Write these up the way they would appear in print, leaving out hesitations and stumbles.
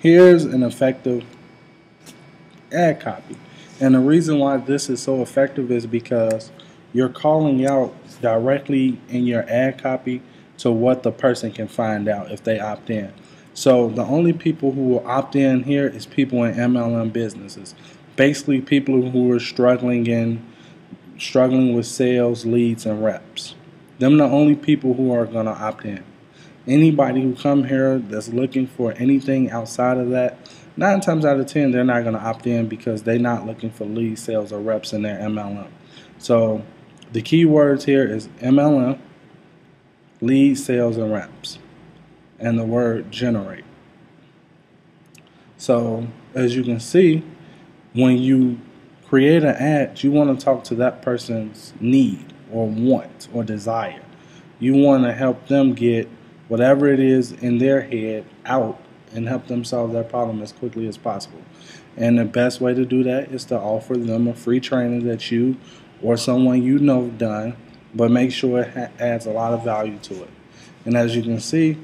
Here's an effective ad copy. And the reason why this is so effective is because you're calling out directly in your ad copy to what the person can find out if they opt in. So the only people who will opt in here is people in MLM businesses. Basically people who are struggling with sales, leads, and reps. Them the only people who are going to opt in. Anybody who come here that's looking for anything outside of that, 9 times out of 10, they're not going to opt in because they're not looking for lead sales or reps in their MLM. So the key words here is MLM, lead sales, and reps, and the word generate. So as you can see, when you create an ad, you want to talk to that person's need or want or desire. You want to help them get whatever it is in their head out and help them solve that problem as quickly as possible. And the best way to do that is to offer them a free training that you or someone you know done, but make sure it adds a lot of value to it. And as you can see,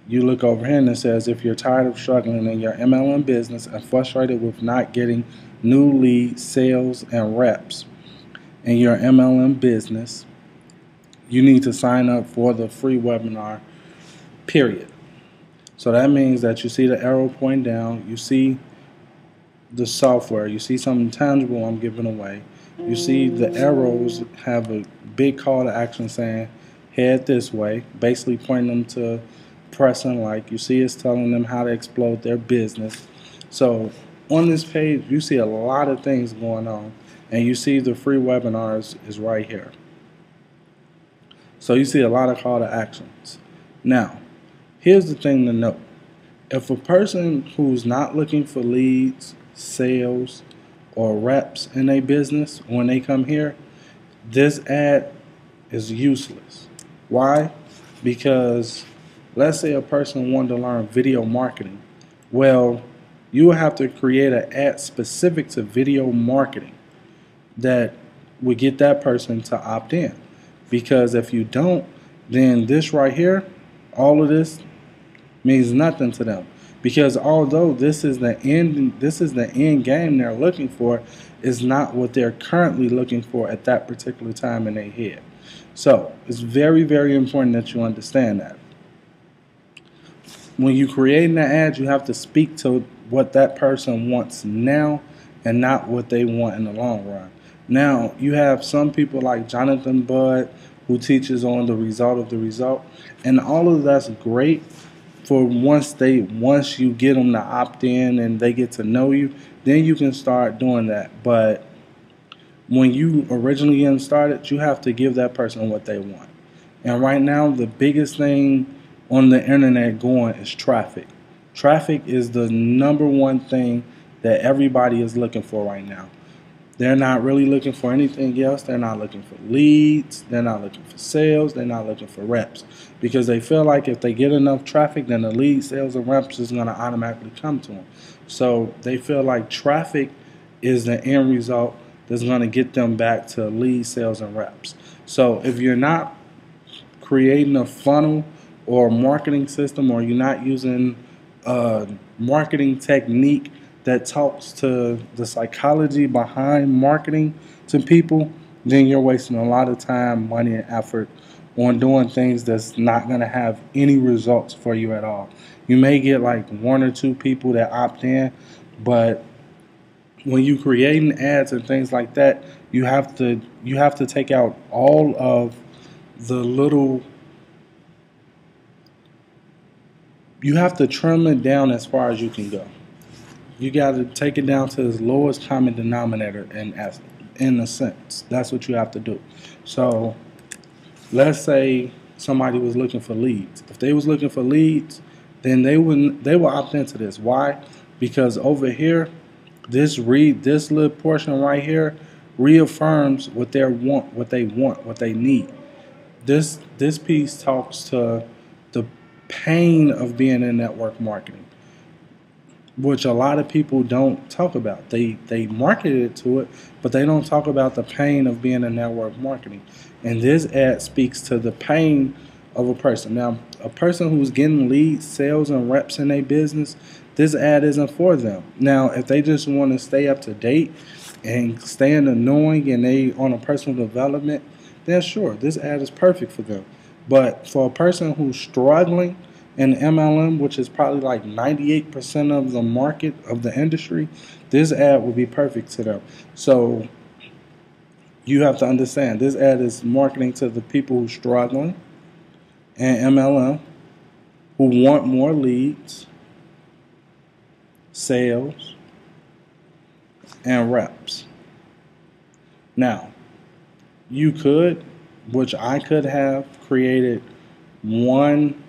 you look over here and it says, if you're tired of struggling in your MLM business and frustrated with not getting new leads, sales, and reps in your MLM business, you need to sign up for the free webinar, period. So that means that you see the arrow pointing down, you see the software, you see something tangible I'm giving away. You see the arrows have a big call to action saying head this way, basically pointing them to pressing like. You see it's telling them how to explode their business. So on this page you see a lot of things going on, and you see the free webinars is right here. So you see a lot of call to actions. Now here's the thing to note. If a person who's not looking for leads, sales, or reps in a business, when they come here, this ad is useless. Why? Because let's say a person wanted to learn video marketing. Well, you will have to create an ad specific to video marketing that would get that person to opt in. Because if you don't, then this right here, all of this means nothing to them. Because although this is the end game they're looking for, is not what they're currently looking for at that particular time in their head. So it's very, very important that you understand that. When you create an ad, you have to speak to what that person wants now and not what they want in the long run. Now, you have some people like Jonathan Budd who teaches on the result of the result, and all of that's great for once you get them to opt in and they get to know you, then you can start doing that. But when you originally get started, you have to give that person what they want. And right now, the biggest thing on the internet going is traffic. Traffic is the #1 thing that everybody is looking for right now. They're not really looking for anything else. They're not looking for leads. They're not looking for sales. They're not looking for reps. Because they feel like if they get enough traffic, then the lead, sales, and reps is going to automatically come to them. So they feel like traffic is the end result that's going to get them back to lead, sales, and reps. So if you're not creating a funnel or a marketing system, or you're not using a marketing technique that talks to the psychology behind marketing to people, then you're wasting a lot of time, money, and effort on doing things that's not going to have any results for you at all. You may get like 1 or 2 people that opt in, but when you creating ads and things like that, you have to take out all of the little. You have to trim it down as far as you can go. You got to take it down to its lowest common denominator, in a sense. That's what you have to do. So let's say somebody was looking for leads. If they was looking for leads, then they will opt into this. Why? Because over here, this little portion right here reaffirms what they want, what they need. This piece talks to the pain of being in network marketing, which a lot of people don't talk about. They market it to it, but they don't talk about the pain of being in network marketing. And this ad speaks to the pain of a person. Now, a person who's getting leads, sales, and reps in their business, this ad isn't for them. Now, if they just want to stay up to date and stay in the knowing and they on a personal development, then sure, this ad is perfect for them. But for a person who's struggling in MLM, which is probably like 98% of the market of the industry, this ad will be perfect to them. So you have to understand, this ad is marketing to the people who are struggling in MLM, who want more leads, sales, and reps. Now, you could, which I could have created one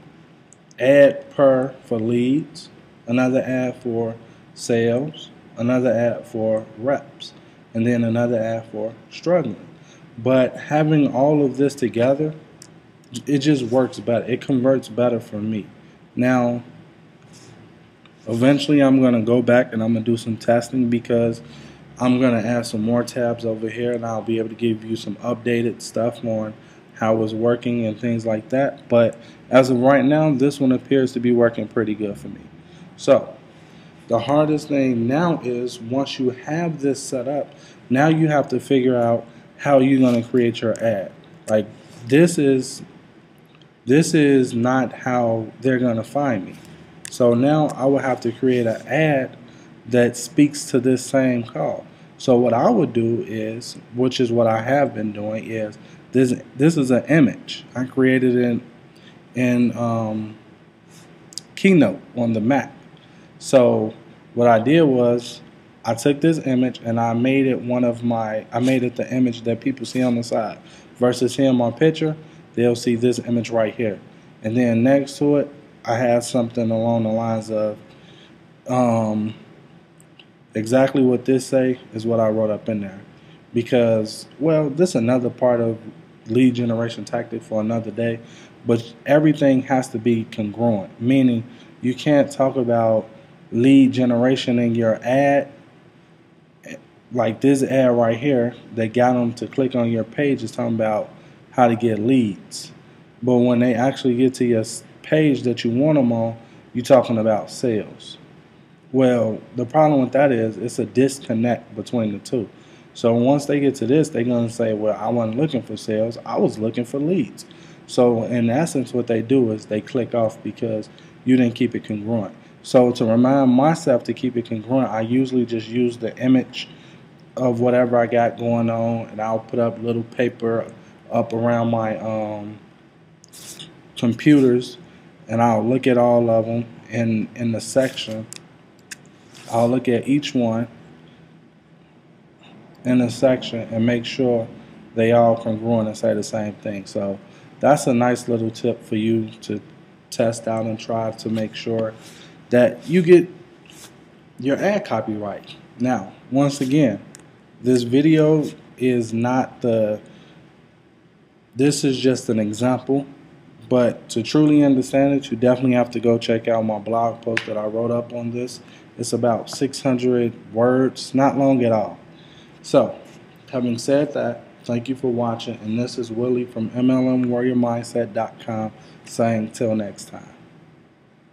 ad per for leads, another ad for sales, another ad for reps, and then another ad for struggling. But having all of this together, it just works better. It converts better for me. Now, eventually I'm going to go back and I'm going to do some testing, because I'm going to add some more tabs over here, and I'll be able to give you some updated stuff on how it's working and things like that. But as of right now, this one appears to be working pretty good for me. So the hardest thing now is, once you have this set up, now you have to figure out how you're going to create your ad. Like, this is not how they're going to find me. So now I will have to create an ad that speaks to this same call. So what I would do is, which is what I have been doing, is this is an image I created in Keynote on the Mac. So what I did was, I took this image and I made it the image that people see on the side. Versus seeing my picture, they'll see this image right here. And then next to it, I had something along the lines of exactly what this say is what I wrote up in there. Because, well, this is another part of lead generation tactic for another day. But everything has to be congruent, meaning you can't talk about lead generation in your ad, like this ad right here that got them to click on your page is talking about how to get leads. But when they actually get to your page that you want them on, you're talking about sales. Well, the problem with that is it's a disconnect between the two. So once they get to this, they're going to say, well, I wasn't looking for sales, I was looking for leads. So in essence, what they do is they click off because you didn't keep it congruent. So to remind myself to keep it congruent, I usually just use the image of whatever I got going on, and I'll put up little paper up around my computers, and I'll look at all of them in the section. I'll look at each one in the section and make sure they all congruent and say the same thing. So that's a nice little tip for you to test out and try to make sure that you get your ad copy right. Now, once again, this video is not this is just an example, but to truly understand it, you definitely have to go check out my blog post that I wrote up on this. It's about 600 words, not long at all. So, having said that, thank you for watching, and this is Willie from MLMWarriorMindset.com saying till next time.